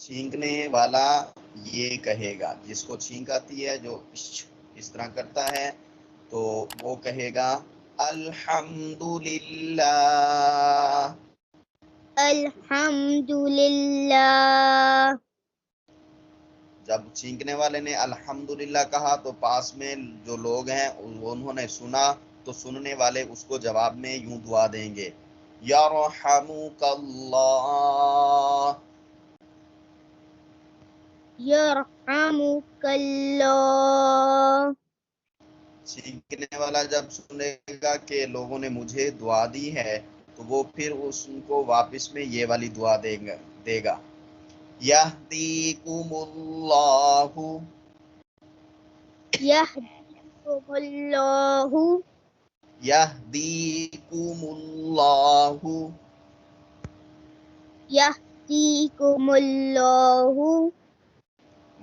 چھینکنے والا یہ کہے گا، جس کو چھینک آتی ہے، جو اس طرح کرتا ہے، تو وہ کہے گا الحمدللہ۔ الحمدللہ۔ جب چھینکنے والے نے الحمدللہ کہا تو پاس میں جو لوگ ہیں انہوں نے سنا، تو سننے والے اس کو جواب میں یوں دعا دیں گے، یرحمک اللہ۔ یرحمک اللہ۔ چھینکنے والا جب سنے گا کہ لوگوں نے مجھے دعا دی ہے، تو وہ پھر ان کو واپس میں یہ والی دعا دے گا، یہدیکم اللہ۔ یہدیکم اللہ۔ یہدیکم اللہ۔ یہدیکم اللہ۔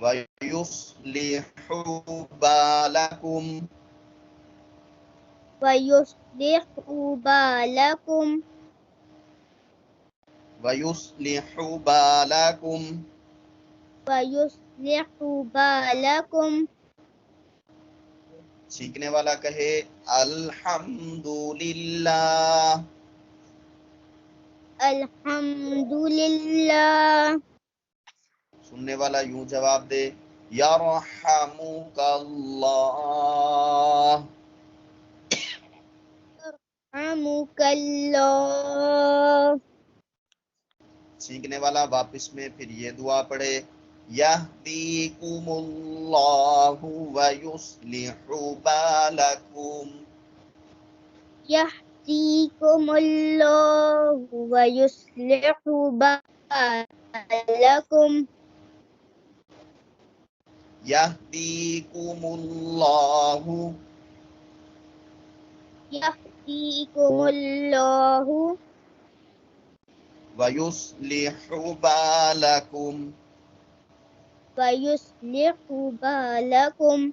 ویصلح بالکم۔ ویصلح بالکم۔ ویصلح بالکم۔ ویصلح بالکم۔ چھینکنے والا کہے الحمدللہ۔ الحمدللہ۔ سننے والا یوں جواب دے، یرحمک اللہ۔ یرحمک اللہ۔ چھینکنے والا واپس میں پھر یہ دعا پڑھے، یہدیکم اللہ ویصلح بالکم۔ یہدیکم اللہ ویصلح بالکم۔ یہدیکم اللہ۔ یہدیکم اللہ ویصلح بالکم۔ ویصلح بالکم۔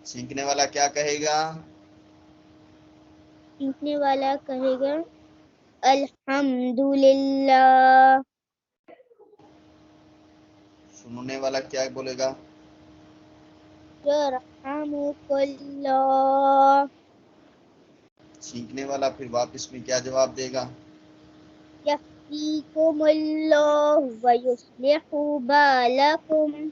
چھینکنے والا کیا کہے گا؟ چھینکنے والا کہے گا الحمدللہ۔ سننے والا کیا بولے گا؟ یرحمک اللہ۔ چھینکنے والا پھر واپس میں کیا جواب دے گا؟ یہدیکم اللہ ویصلح بالکم۔